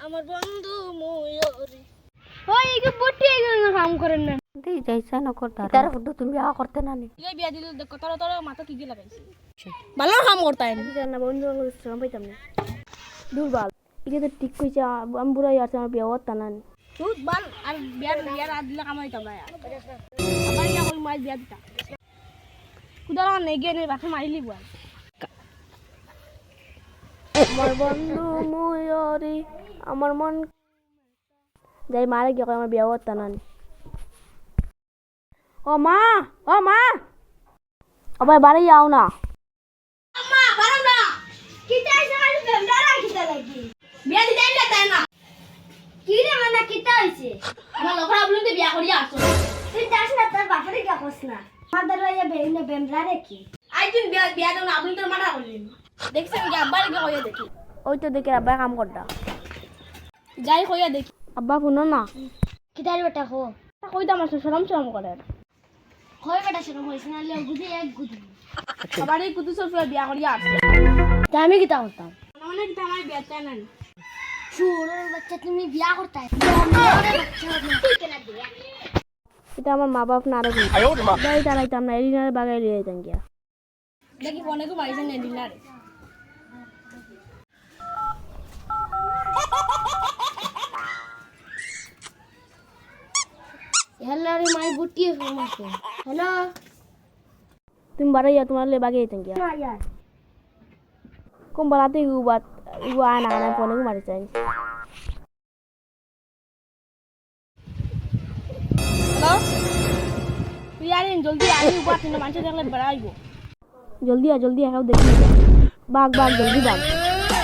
আমার বন্ধু ময়ূরী ওই কি বটি এগুলো কাম করেন না দেই যাইছা না করতা তার ফুটু তুমি বিয়া করতে না নি এই বিয়া দিল দেখ তোর তোর মাথা কি কি লাগাইছে ভালো কাম করতাই না বন্ধু আমার শ্রম পাইতাম না দুর্বল এটা তো ঠিক কইছে আমি বুড়াই আছে আমার বিয়া হতা না তুই বাল আর বিয়া বিয়া রাত দিলে কামাইতাম না আবার ইয়া হল মাই বিয়া দিতা কুদারা নেগে নে বাকি মারিলি বল আমার বন্ধু ময়ূরী আমার মন যাই মারে গিয়ে আমার বিয়া হতা না ও মা ও ভাই বাড়ি যাও না আম্মা বারো না কি চাইছ খালি বেমডা রাখিতা লাগি বিয়া দিতে না তাই না কি রে মানা কিতা হইছে আমার লগরা বলতে বিয়া করিয়া আসো তুই যাস না তোর বাপরে কে কস না মাদার ভাইয়া বেইনে বেমলা রেখি আই তুই বিয়া বিয়া দাও না আপনি তোর মানা করলেন দেখছেন কি আব্বার কি কইয়া দেখি ওই তো দেখে আব্বা কাম করদা যাই কইয়া দেখি আব্বা শুনো না কিতার বেটা হো কইতাম আসো শরম শরম করে হয় বেটা শরম হইছে না লে গুদি এক গুদি সবার এই কুতু সব বিয়া করিয়া আসছে তা আমি কিতা করতাম মানে কি আমার বিয়া চাই না শুয়োরের বাচ্চা তুমি বিয়া করতাই এটা আমার মা বাপ না আরো বাড়ি দাঁড়াইতাম না এরিনার বাগাই লিয়ে যাইতাম গিয়া দেখি অনেকে মারিছেন না ডিনারে হ্যালো রে মাই বুটিয়ে ফেমাস হ্যালো তুমি বাড়াইয়া তোমার লে বাগাই যাইতাম গিয়া কম বাড়াতে উবাত উবা আনা আনা ফোনে মারি চাই হ্যালো তুই আরেন জলদি আই উবা তিন মানুষ দেখলে বেড়াইবো জলদি আ এখাও দেখি বাঘ জলদি বাঘ